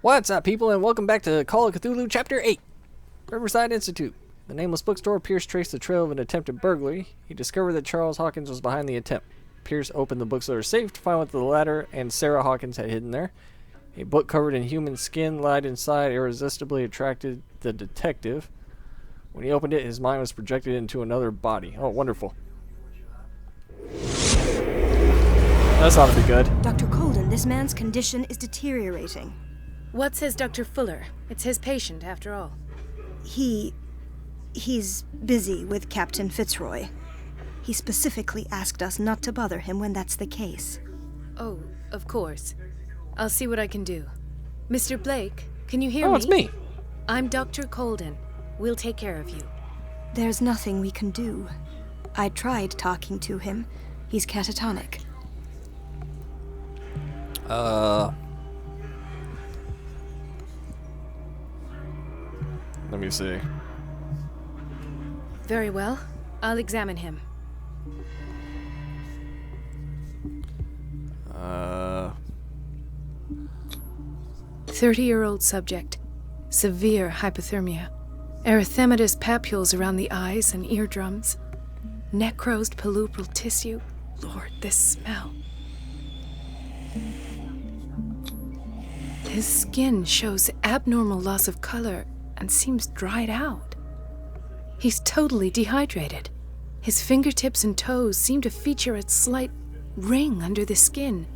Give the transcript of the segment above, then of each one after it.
What's up, people, and welcome back to Call of Cthulhu Chapter 8, Riverside Institute. The nameless bookstore, Pierce traced the trail of an attempted burglary. He discovered that Charles Hawkins was behind the attempt. Pierce opened the bookstore safe to find what the latter and Sarah Hawkins had hidden there. A book covered in human skin lied inside irresistibly attracted the detective. When he opened it, his mind was projected into another body. Oh, wonderful. That's ought to be good. Dr. Colden, this man's condition is deteriorating. What says Dr. Fuller? It's his patient, after all. He's busy with Captain Fitzroy. He specifically asked us not to bother him when that's the case. Oh, of course. I'll see what I can do. Mr. Blake, can you hear me? Oh, it's me. I'm Dr. Colden. We'll take care of you. There's nothing we can do. I tried talking to him. He's catatonic. Let me see. Very well. I'll examine him. 30-year-old subject. Severe hypothermia. Erythematous papules around the eyes and eardrums. Necrosed palpebral tissue. Lord, this smell. His skin shows abnormal loss of color and seems dried out. He's totally dehydrated. His fingertips and toes seem to feature a slight ring under the skin,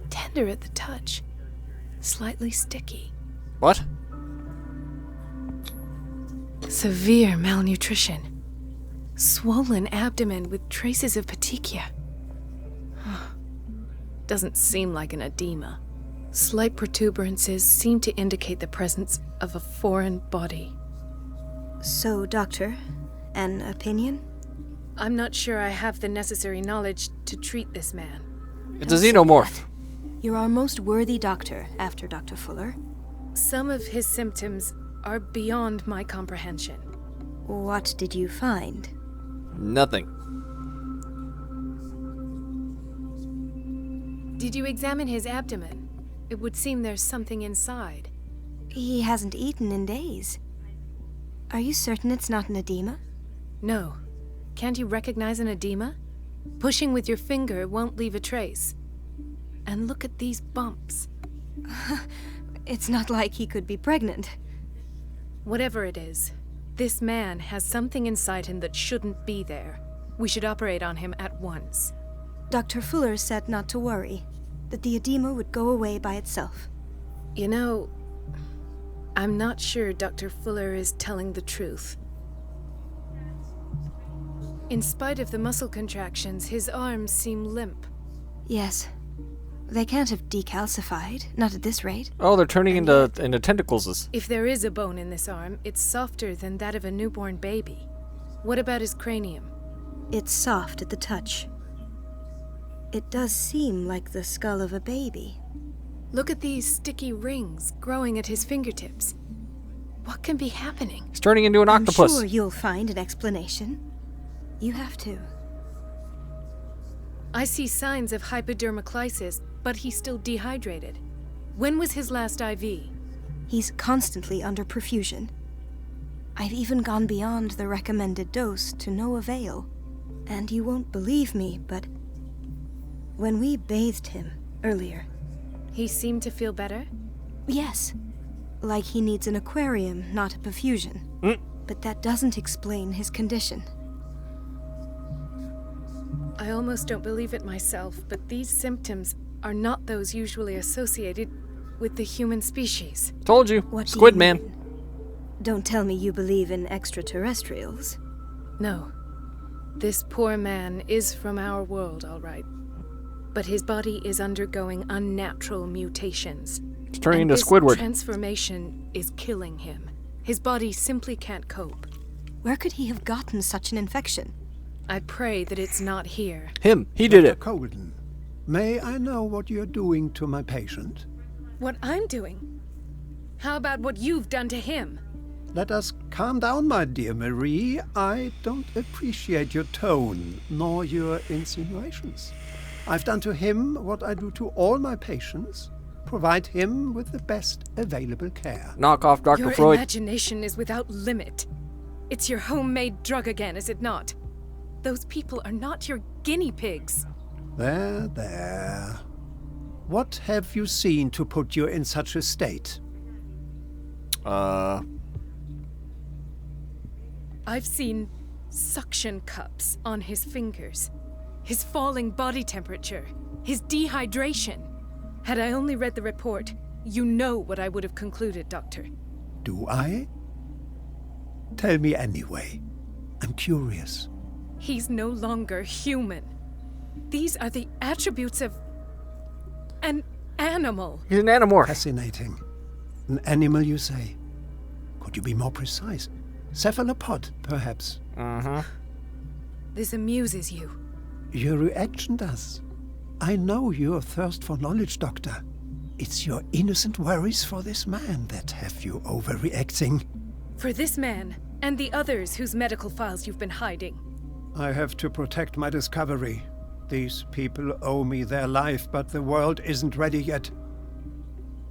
tender at the touch, slightly sticky. What? Severe malnutrition. Swollen abdomen with traces of petechia. Doesn't seem like an edema. Slight protuberances seem to indicate the presence of a foreign body. So, Doctor, an opinion? I'm not sure I have the necessary knowledge to treat this man. It's a xenomorph. You're our most worthy doctor after Dr. Fuller. Some of his symptoms are beyond my comprehension. What did you find? Nothing. Did you examine his abdomen? It would seem there's something inside. He hasn't eaten in days. Are you certain it's not an edema? No. Can't you recognize an edema? Pushing with your finger won't leave a trace. And look at these bumps. It's not like he could be pregnant. Whatever it is, this man has something inside him that shouldn't be there. We should operate on him at once. Dr. Fuller said not to worry, that the edema would go away by itself. You know, I'm not sure Dr. Fuller is telling the truth. In spite of the muscle contractions, his arms seem limp. Yes. They can't have decalcified, not at this rate. Oh, they're turning into tentacles. If there is a bone in this arm, it's softer than that of a newborn baby. What about his cranium? It's soft at the touch. It does seem like the skull of a baby. Look at these sticky rings growing at his fingertips. What can be happening? He's turning into an octopus. I'm sure you'll find an explanation. You have to. I see signs of hypodermoclysis, but he's still dehydrated. When was his last IV? He's constantly under perfusion. I've even gone beyond the recommended dose to no avail. And you won't believe me, but when we bathed him earlier... He seemed to feel better? Yes. Like he needs an aquarium, not a perfusion. But that doesn't explain his condition. I almost don't believe it myself, but these symptoms are not those usually associated with the human species. Told you. What Squid do you Man. mean? Don't tell me you believe in extraterrestrials. No. This poor man is from our world, all right. But his body is undergoing unnatural mutations. He's turning and into Squidward. This transformation is killing him. His body simply can't cope. Where could he have gotten such an infection? I pray that it's not here. Him. He did it. Colden, may I know what you're doing to my patient? What I'm doing? How about what you've done to him? Let us calm down, my dear Marie. I don't appreciate your tone, nor your insinuations. I've done to him what I do to all my patients, provide him with the best available care. Knock off Dr. Your Freud. imagination is without limit. It's your homemade drug again, is it not? Those people are not your guinea pigs. There, there. What have you seen to put you in such a state? I've seen suction cups on his fingers, his falling body temperature, his dehydration. Had I only read the report, you know what I would have concluded, Doctor. Do I? Tell me anyway. I'm curious. He's no longer human. These are the attributes of an animal. He's an animorph. Fascinating. An animal, you say? Could you be more precise? Cephalopod, perhaps? This amuses you. Your reaction does. I know your thirst for knowledge, Doctor. It's your innocent worries for this man that have you overreacting. For this man, and the others whose medical files you've been hiding. I have to protect my discovery. These people owe me their life, but the world isn't ready yet.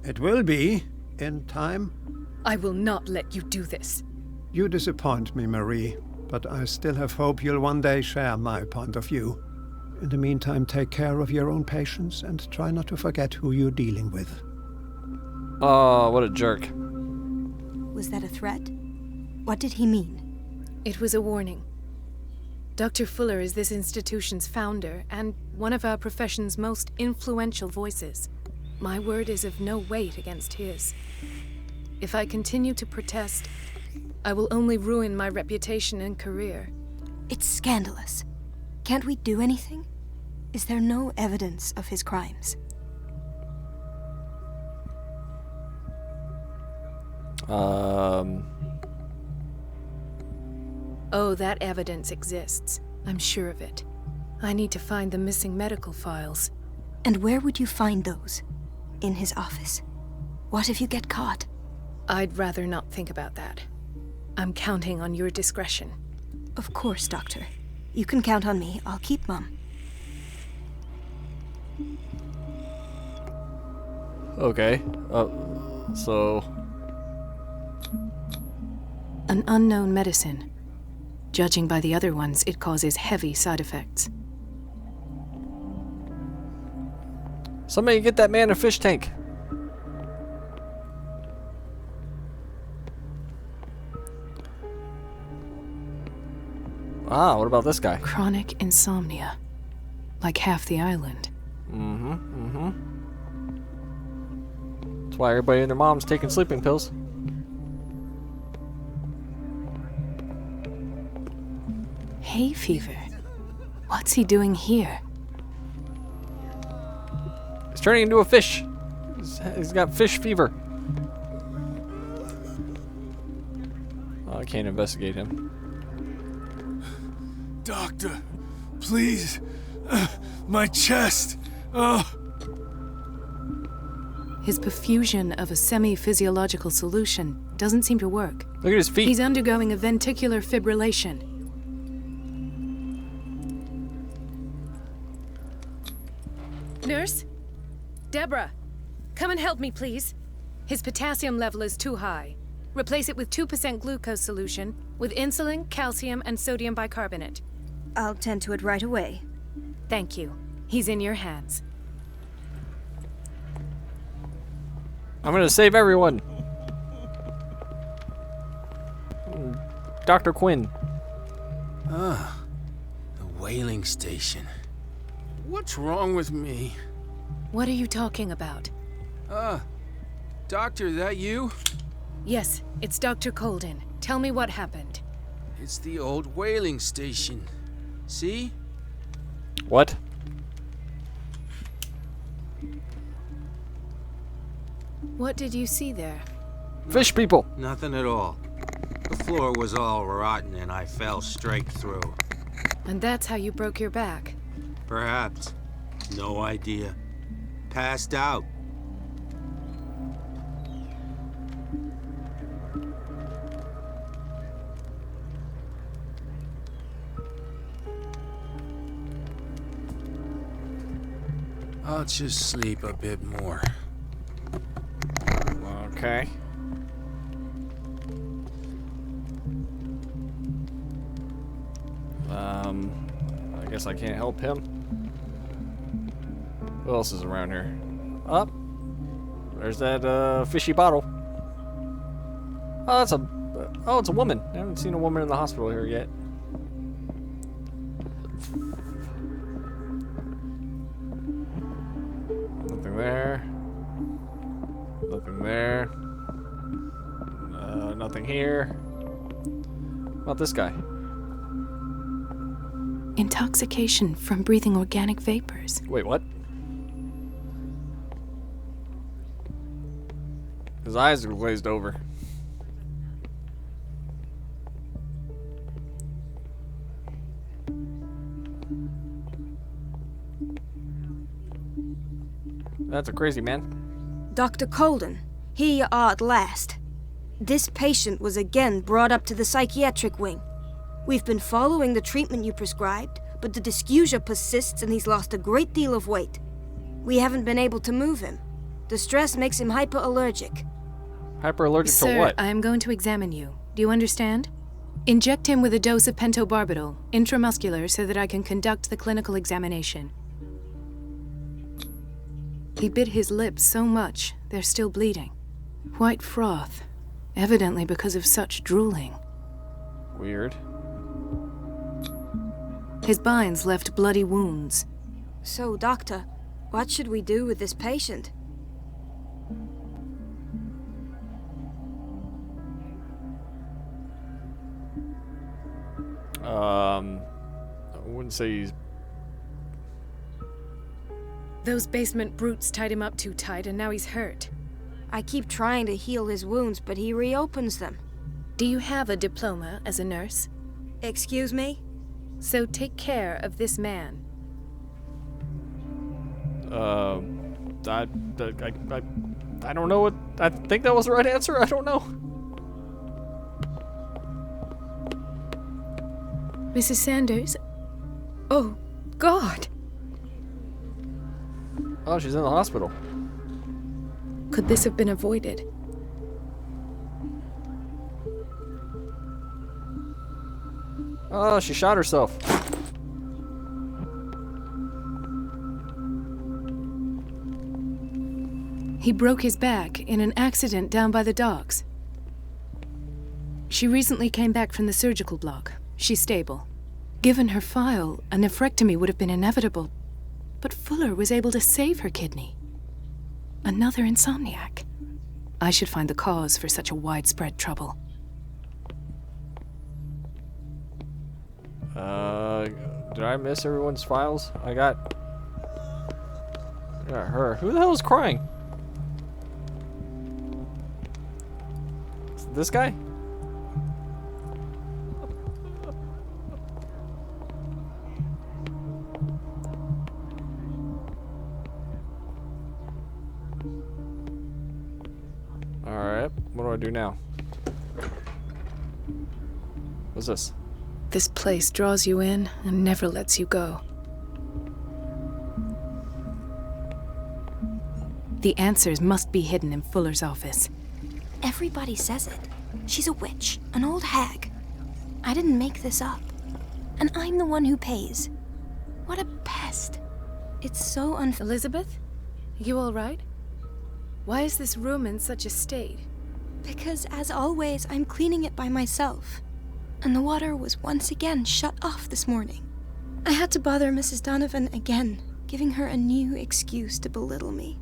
It will be, in time. I will not let you do this. You disappoint me, Marie, but I still have hope you'll one day share my point of view. In the meantime, take care of your own patients and try not to forget who you're dealing with. Oh, what a jerk. Was that a threat? What did he mean? It was a warning. Dr. Fuller is this institution's founder and one of our profession's most influential voices. My word is of no weight against his. If I continue to protest, I will only ruin my reputation and career. It's scandalous. Can't we do anything? Is there no evidence of his crimes? Oh, that evidence exists. I'm sure of it. I need to find the missing medical files. And where would you find those? In his office? What if you get caught? I'd rather not think about that. I'm counting on your discretion. Of course, Doctor. You can count on me. I'll keep mum. Okay. So... An unknown medicine. Judging by the other ones, it causes heavy side effects. Somebody get that man a fish tank. Ah, what about this guy? Chronic insomnia. Like half the island. That's why everybody and their mom's taking sleeping pills. Hay fever. What's he doing here? He's turning into a fish. He's got fish fever. Oh, I can't investigate him. Doctor, please. My chest. His perfusion of a semi-physiological solution doesn't seem to work. Look at his feet. He's undergoing a ventricular fibrillation. Nurse? Deborah, come and help me, please. His potassium level is too high. Replace it with 2% glucose solution with insulin, calcium, and sodium bicarbonate. I'll tend to it right away. Thank you. He's in your hands. I'm gonna save everyone. Dr. Quinn. The whaling station. What's wrong with me? What are you talking about? Doctor, that you? Yes, it's Dr. Colden. Tell me what happened. It's the old whaling station. See? What? What did you see there? Fish people. Nothing at all. The floor was all rotten and I fell straight through. And that's how you broke your back. Perhaps. No idea. Passed out. I'll just sleep a bit more. Okay. I guess I can't help him. Who else is around here? Up. There's that fishy bottle. Oh, it's a woman. I haven't seen a woman in the hospital here yet. Nothing there. Nothing there. Nothing here. What about this guy? Intoxication from breathing organic vapors. Wait, what? His eyes are glazed over. That's a crazy man. Dr. Colden, here you are at last. This patient was again brought up to the psychiatric wing. We've been following the treatment you prescribed, but the dysgeusia persists and he's lost a great deal of weight. We haven't been able to move him. The stress makes him hyperallergic. Hyperallergic to Sir, what? I am going to examine you. Do you understand? Inject him with a dose of pentobarbital, intramuscular, so that I can conduct the clinical examination. He bit his lips so much, they're still bleeding. White froth, evidently because of such drooling. Weird. His binds left bloody wounds. So, doctor, what should we do with this patient? I wouldn't say he's... Those basement brutes tied him up too tight, and now he's hurt. I keep trying to heal his wounds, but he reopens them. Do you have a diploma as a nurse? Excuse me? So take care of this man. I don't know what... I think that was the right answer. I don't know. Mrs. Sanders? Oh, God! Oh, she's in the hospital. Could this have been avoided? Oh, she shot herself. He broke his back in an accident down by the docks. She recently came back from the surgical block. She's stable. Given her file, a nephrectomy would have been inevitable, but Fuller was able to save her kidney. Another insomniac. I should find the cause for such a widespread trouble. Did I miss everyone's files? I got her. Who the hell is crying? Is it this guy? Alright, what do I do now? What's this? This place draws you in and never lets you go. The answers must be hidden in Fuller's office. Everybody says it. She's a witch, an old hag. I didn't make this up. And I'm the one who pays. What a pest. It's so unfair. Elizabeth? You all right? Why is this room in such a state? Because, as always, I'm cleaning it by myself. And the water was once again shut off this morning. I had to bother Mrs. Donovan again, giving her a new excuse to belittle me.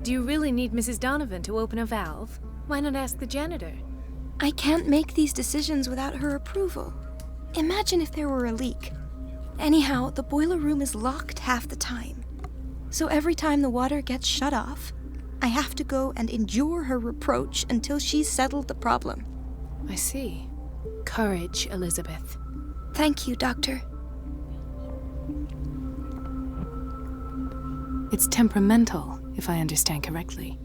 Do you really need Mrs. Donovan to open a valve? Why not ask the janitor? I can't make these decisions without her approval. Imagine if there were a leak. Anyhow, the boiler room is locked half the time. So every time the water gets shut off, I have to go and endure her reproach until she's settled the problem. I see. Courage, Elizabeth. Thank you, Doctor. It's temperamental, if I understand correctly.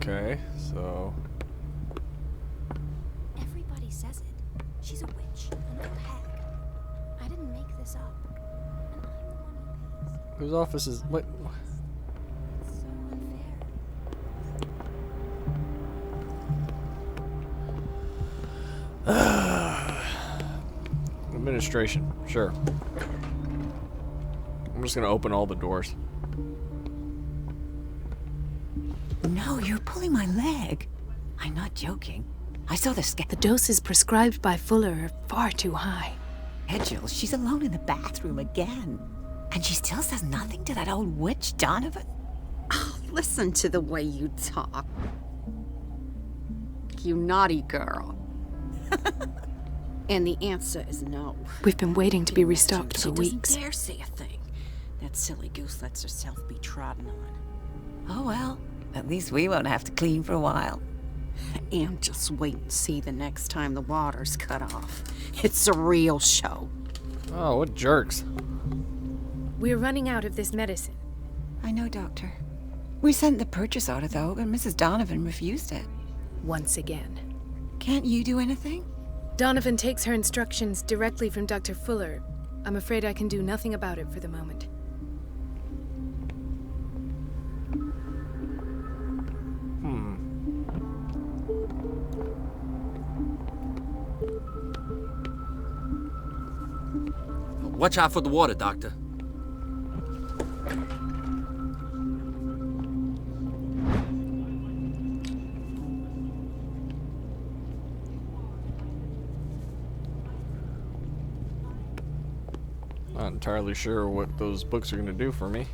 Okay, so... Everybody says it. She's a witch, an old hag. I didn't make this up. And I'm the one who pays. Whose office is... What? It's so unfair. Administration, sure. I'm just gonna open all the doors. No, you're pulling my leg. I'm not joking. I saw the The doses prescribed by Fuller are far too high. schedule. She's alone in the bathroom again. And she still says nothing to that old witch, Donovan. Listen to the way you talk. You naughty girl. And the answer is no. We've been waiting to be restocked She for weeks. doesn't dare say a thing. That silly goose lets herself be trodden on. Oh well, at least we won't have to clean for a while. And just wait and see the next time the water's cut off. It's a real show. Oh, what jerks. We're running out of this medicine. I know, Doctor. We sent the purchase order, though, and Mrs. Donovan refused it. Once again. Can't you do anything? Donovan takes her instructions directly from Dr. Fuller. I'm afraid I can do nothing about it for the moment. Watch out for the water, Doctor. Not entirely sure what those books are gonna do for me.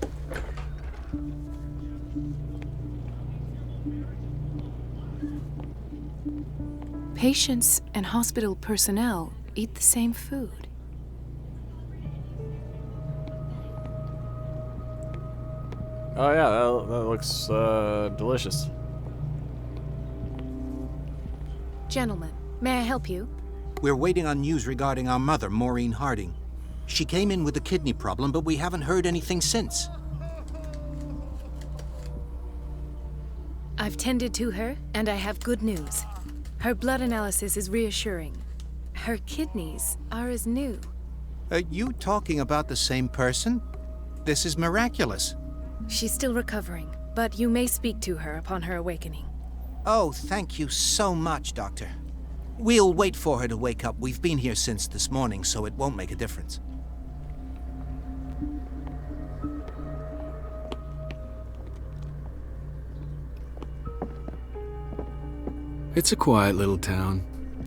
Patients and hospital personnel eat the same food. Oh yeah, that looks delicious. Gentlemen, may I help you? We're waiting on news regarding our mother, Maureen Harding. She came in with a kidney problem, but we haven't heard anything since. I've tended to her, and I have good news. Her blood analysis is reassuring. Her kidneys are as new. Are you talking about the same person? This is miraculous. She's still recovering, but you may speak to her upon her awakening. Oh, thank you so much, Doctor. We'll wait for her to wake up. We've been here since this morning, so it won't make a difference. It's a quiet little town.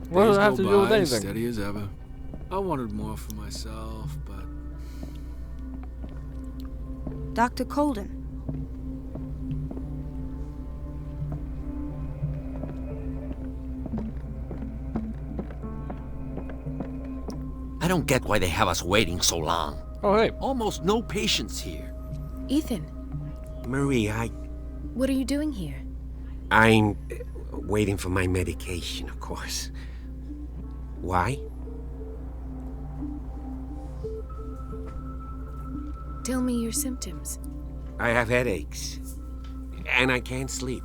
What does Days it have go to do with by, anything? Steady as ever. I wanted more for myself, but Dr. Colden. I don't get why they have us waiting so long. Oh hey, Almost no patients here. Ethan, Marie, what are you doing here? I'm waiting for my medication, of course. Why? Tell me your symptoms. I have headaches. And I can't sleep.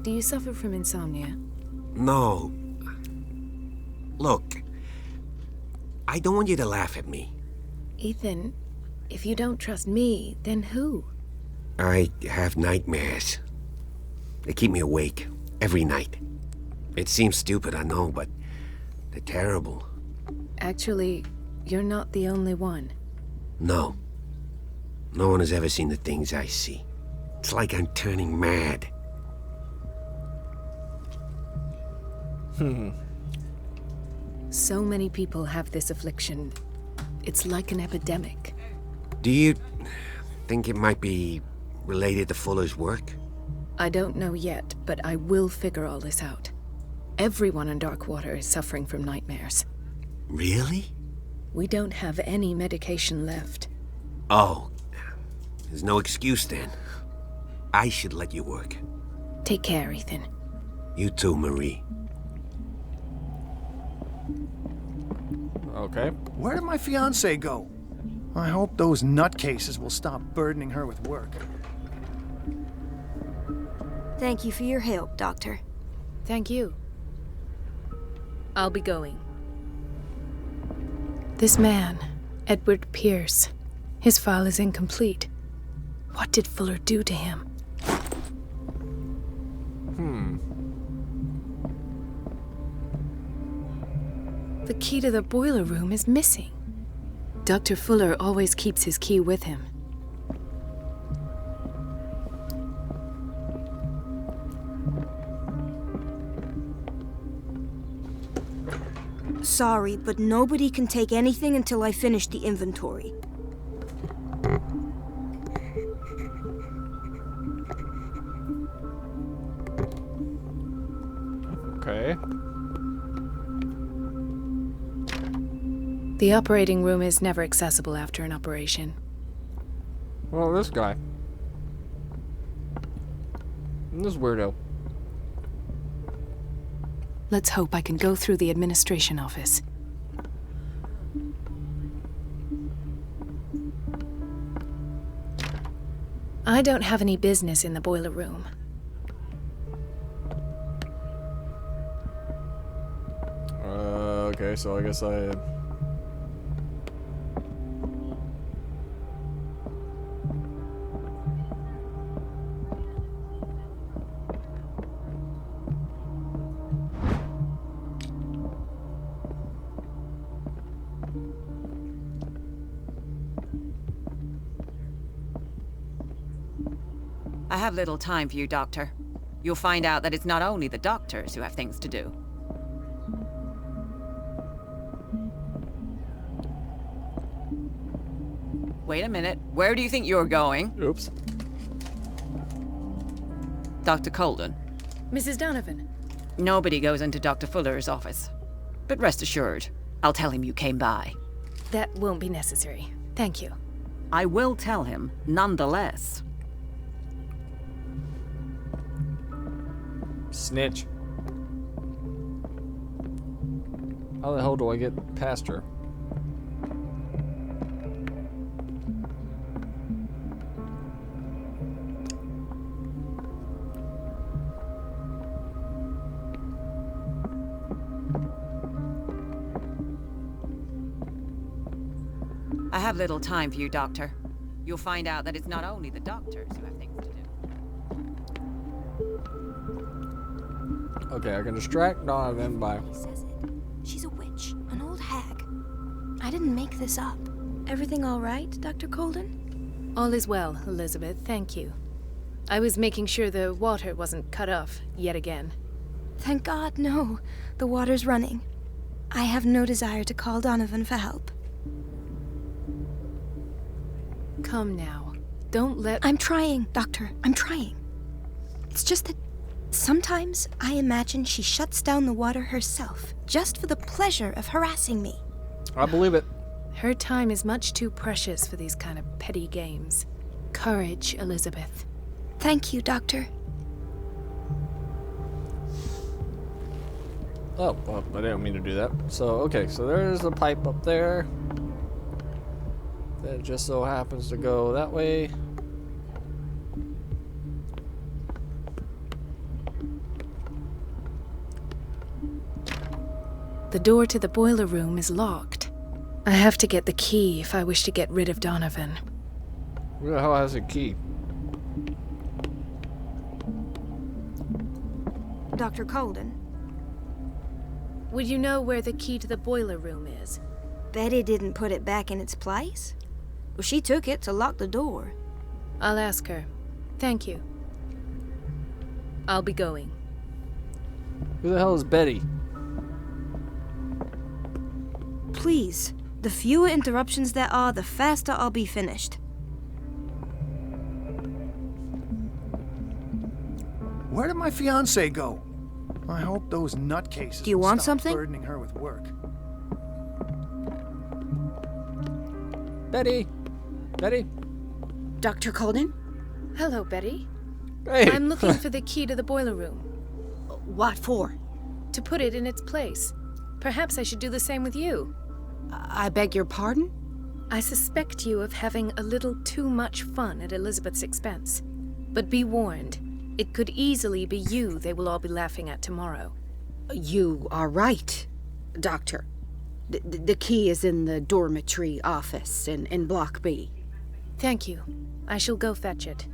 Do you suffer from insomnia? No. Look, I don't want you to laugh at me. Ethan, if you don't trust me, then who? I have nightmares. They keep me awake every night. It seems stupid, I know, but they're terrible. Actually, you're not the only one. No. No one has ever seen the things I see. It's like I'm turning mad. So many people have this affliction. It's like an epidemic. Do you think it might be related to Fuller's work? I don't know yet, but I will figure all this out. Everyone in Darkwater is suffering from nightmares. Really? We don't have any medication left. Oh, there's no excuse then. I should let you work. Take care, Ethan. You too, Marie. okay. Where did my fiancée go? I hope those nutcases will stop burdening her with work. Thank you for your help, Doctor. Thank you. I'll be going. This man, Edward Pierce, his file is incomplete. What did Fuller do to him? The key to the boiler room is missing. Dr. Fuller always keeps his key with him. Sorry, but nobody can take anything until I finish the inventory. Okay. The operating room is never accessible after an operation. Well, this guy. This weirdo. Let's hope I can go through the administration office. I don't have any business in the boiler room. Okay, so I guess I... I have little time for you, Doctor. You'll find out that it's not only the doctors who have things to do. Wait a minute. Where do you think you're going? Oops. Dr. Colden. Mrs. Donovan. Nobody goes into Dr. Fuller's office. But rest assured, I'll tell him you came by. That won't be necessary. Thank you. I will tell him, nonetheless. Snitch. How the hell do I get past her? I have little time for you, Doctor. You'll find out that it's not only the doctors who have things to do. Okay, I can distract Donovan by... He says it. She's a witch, an old hag. I didn't make this up. Everything all right, Dr. Colden? All is well, Elizabeth, thank you. I was making sure the water wasn't cut off yet again. Thank God, no. The water's running. I have no desire to call Donovan for help. Come now. Don't let... I'm trying, Doctor. I'm trying. It's just that sometimes I imagine she shuts down the water herself, just for the pleasure of harassing me. I believe it. Her time is much too precious for these kind of petty games. Courage, Elizabeth. Thank you, Doctor. Oh, well, I didn't mean to do that. So, okay, so there's a pipe up there. That just so happens to go that way. The door to the boiler room is locked. I have to get the key if I wish to get rid of Donovan. Who the hell has a key? Dr. Colden. Would you know where the key to the boiler room is? Betty didn't put it back in its place. Well, she took it to lock the door. I'll ask her. Thank you. I'll be going. Who the hell is Betty? Please. The fewer interruptions there are, the faster I'll be finished. Where did my fiancée go? I hope those nutcases Do you will want stop something? burdening her with work. Betty! Betty? Dr. Colden? Hello, Betty. Hey! I'm looking for the key to the boiler room. What for? To put it in its place. Perhaps I should do the same with you. I beg your pardon? I suspect you of having a little too much fun at Elizabeth's expense. But be warned, It could easily be you they will all be laughing at tomorrow. You are right, Doctor. The key is in the dormitory office in Block B. Thank you. I shall go fetch it.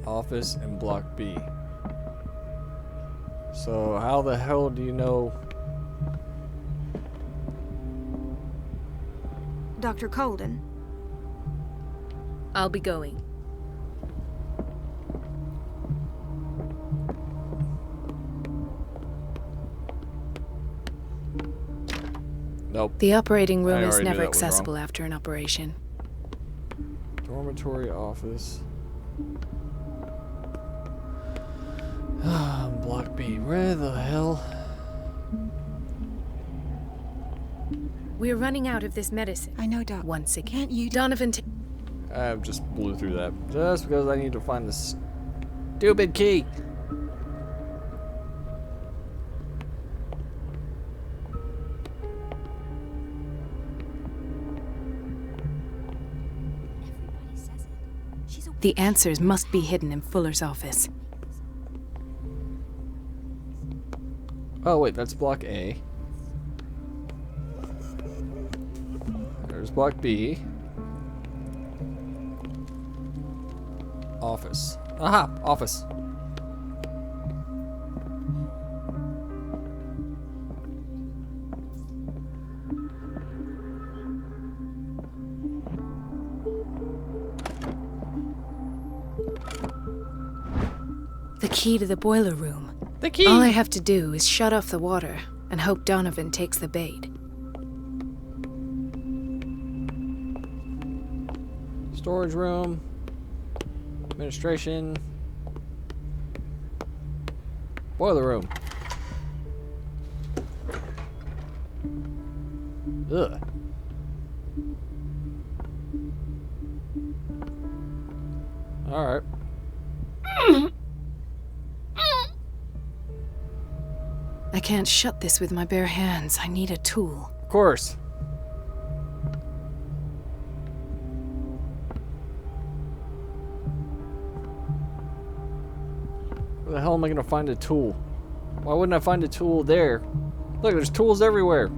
Office in Block B. So how the hell do you know? Dr. Colden. I'll be going. Nope. The operating room is already knew never that was accessible wrong. after an operation. Dormitory office. Block B. Where the hell? We're running out of this medicine. I know, Doc. Once again. Can't you... Donovan, I just blew through that. Just because I need to find this stupid key. the answers must be hidden in Fuller's office. Oh, wait, that's Block A. There's Block B. Office. Aha! Office. The key to the boiler room. The key! All I have to do is shut off the water and hope Donovan takes the bait. Storage room. Administration. Boiler room. Ugh. Alright. I can't shut this with my bare hands. I need a tool. Of course. Where the hell am I gonna find a tool? Why wouldn't I find a tool there? Look, there's tools everywhere.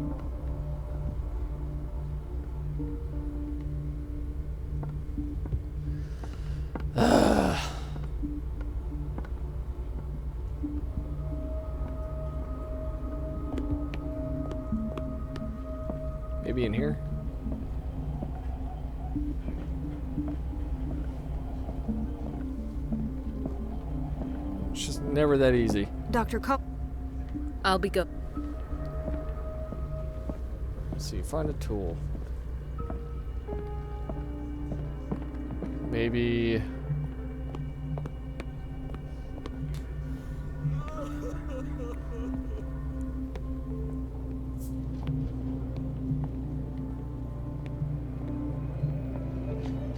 Maybe in here? It's just never that easy. Dr. Cup. I'll be go. Let's see, find a tool. Maybe...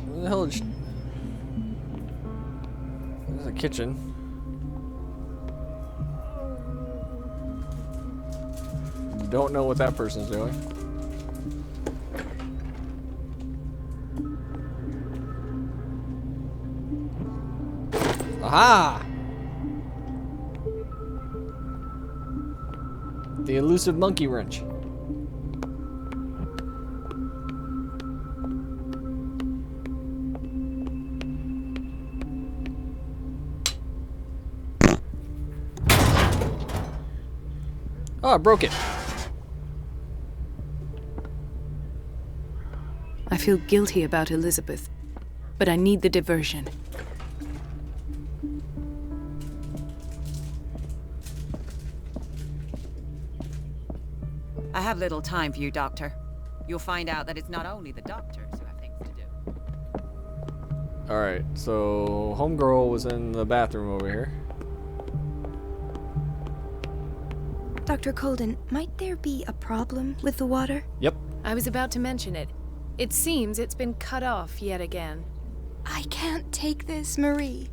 Where the hell is... There's a kitchen. Don't know what that person's doing. Aha! The elusive monkey wrench. Oh, I broke it. I feel guilty about Elizabeth, but I need the diversion. I have little time for you, Doctor. You'll find out that it's not only the doctors who have things to do. Alright, so homegirl was in the bathroom over here. Dr. Colden, might there be a problem with the water? Yep. I was about to mention it. It seems it's been cut off yet again. I can't take this, Marie.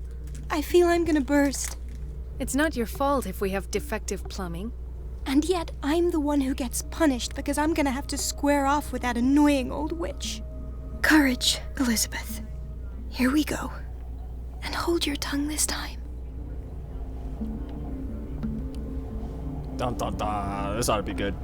I feel I'm gonna burst. It's not your fault if we have defective plumbing. And yet, I'm the one who gets punished because I'm gonna have to square off with that annoying old witch. Courage, Elizabeth. Here we go. And hold your tongue this time. Dun dun dun. This ought to be good.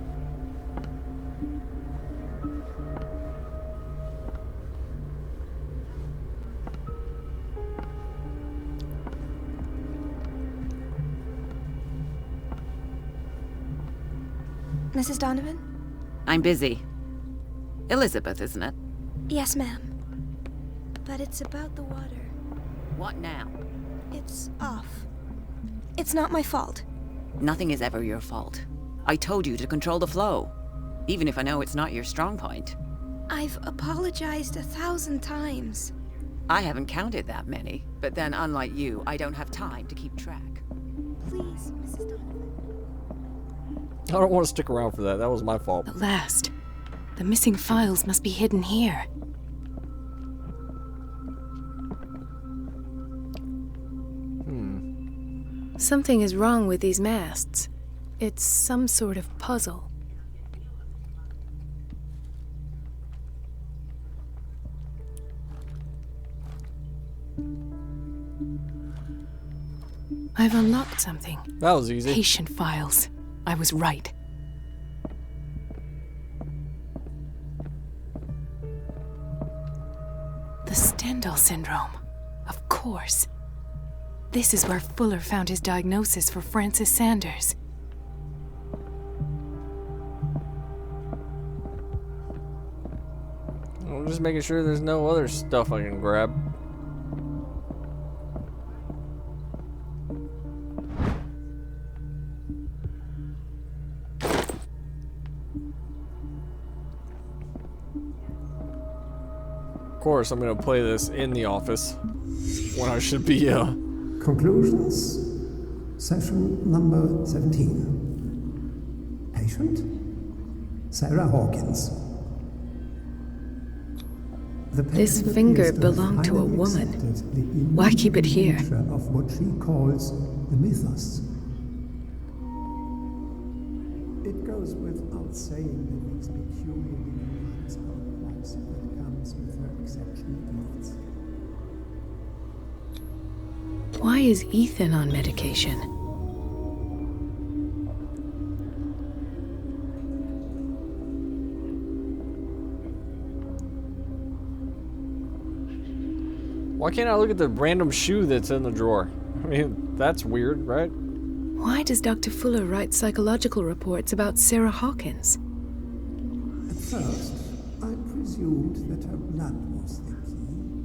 Mrs. Donovan? I'm busy. Elizabeth, isn't it? Yes, ma'am. But it's about the water. What now? It's off. It's not my fault. Nothing is ever your fault. I told you to control the flow, even if I know it's not your strong point. I've apologized 1,000 times. I haven't counted that many, but then unlike you, I don't have time to keep track. Please, Mrs. Donovan. I don't want to stick around for that. That was my fault. At last. The missing files must be hidden here. Something is wrong with these masts. It's some sort of puzzle. I've unlocked something. That was easy. Patient files. I was right. The Stendhal syndrome. Of course. This is where Fuller found his diagnosis for Francis Sanders. I'm just making sure there's no other stuff I can grab. Of course, I'm gonna play this in the office when I should be, Conclusions. Session number 17. Patient? Sarah Hawkins. This finger belonged to a woman. Why keep it here? Of what she calls the mythos. It goes without saying that these peculiar delusions are a price that comes with her exceptional gifts. Why is Ethan on medication? Why can't I look at the random shoe that's in the drawer? I mean, that's weird, right? Why does Dr. Fuller write psychological reports about Sarah Hawkins? At first, I presumed that her blood was the key.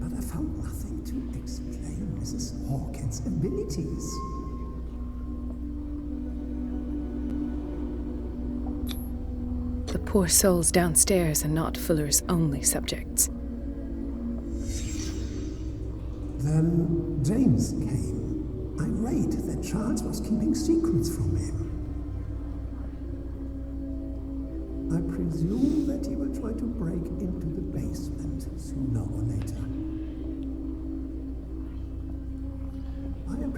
But I found nothing to explain Mrs. Hawkins' abilities. The poor souls downstairs are not Fuller's only subjects. Then James came, irate that Charles was keeping secrets from him. I presume that he will try to break into the basement sooner or later.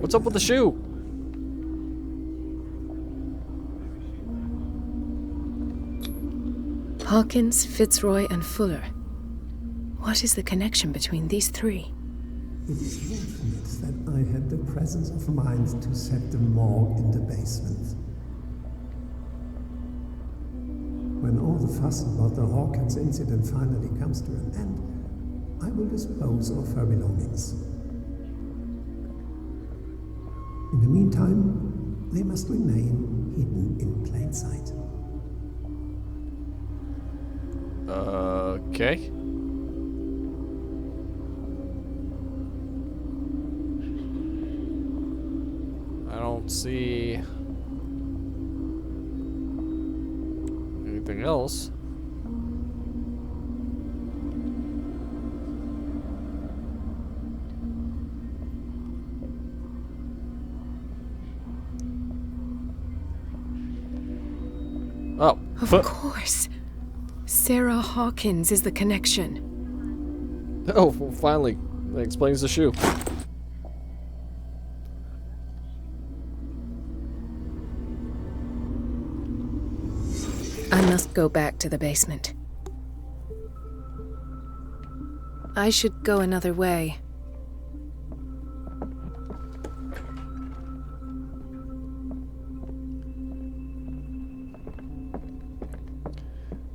What's up with the shoe? Hawkins, Fitzroy, and Fuller. What is the connection between these three? It is fortunate that I had the presence of mind to set the morgue in the basement. When all the fuss about the Hawkins incident finally comes to an end, I will dispose of her belongings. In the meantime, they must remain hidden in plain sight. Okay. I don't see anything else. Oh. Of course. Sarah Hawkins is the connection. Oh, well, finally. That explains the shoe. I must go back to the basement. I should go another way.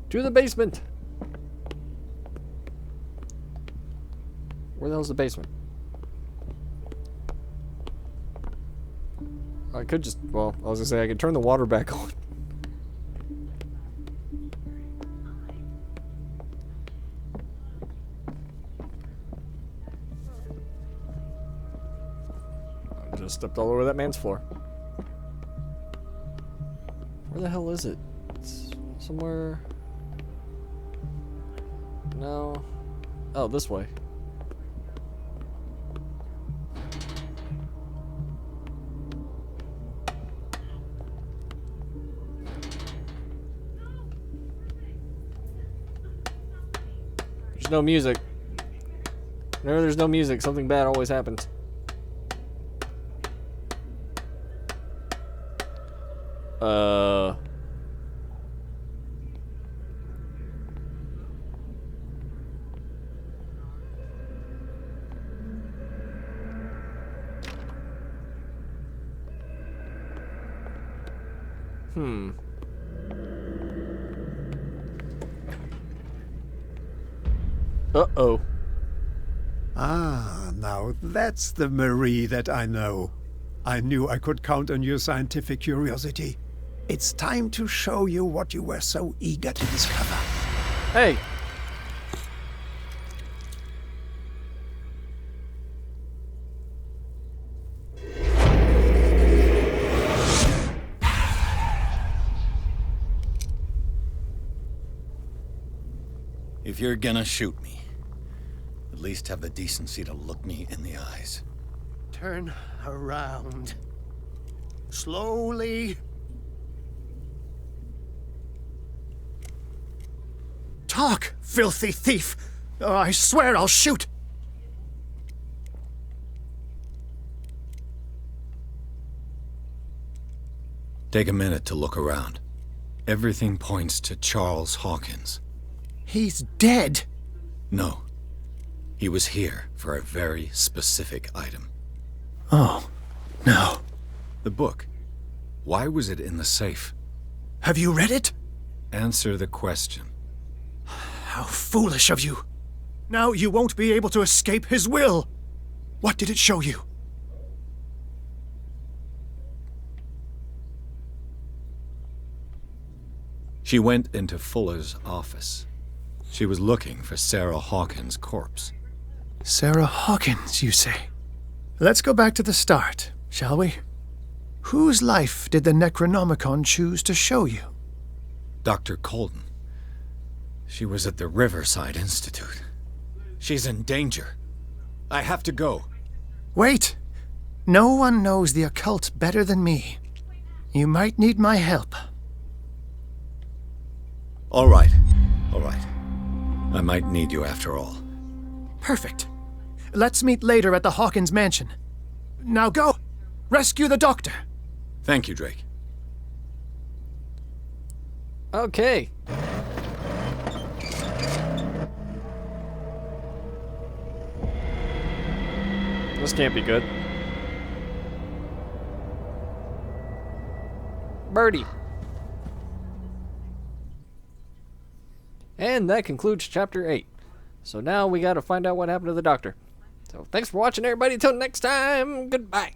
To the basement. Where the hell's the basement? I could just, well, I was gonna say I could turn the water back on. I just stepped all over that man's floor. Where the hell is it? It's somewhere. No. Oh, this way. There's no music. Whenever there's no music, something bad always happens. Uh-oh. Ah, now that's the Marie that I know. I knew I could count on your scientific curiosity. It's time to show you what you were so eager to discover. Hey! If you're gonna shoot me, at least have the decency to look me in the eyes. Turn around. Slowly. Talk, filthy thief! Oh, I swear I'll shoot! Take a minute to look around. Everything points to Charles Hawkins. He's dead! No. He was here for a very specific item. Oh, no. The book. Why was it in the safe? Have you read it? Answer the question. How foolish of you. Now you won't be able to escape his will. What did it show you? She went into Fuller's office. She was looking for Sarah Hawkins' corpse. Sarah Hawkins, you say? Let's go back to the start, shall we? Whose life did the Necronomicon choose to show you? Dr. Colton. She was at the Riverside Institute. She's in danger. I have to go. Wait! No one knows the occult better than me. You might need my help. All right. All right. I might need you after all. Perfect. Let's meet later at the Hawkins mansion. Now go! Rescue the doctor! Thank you, Drake. Okay. This can't be good. Birdie. And that concludes Chapter 8. So now we gotta find out what happened to the doctor. So thanks for watching, everybody. Until next time, goodbye.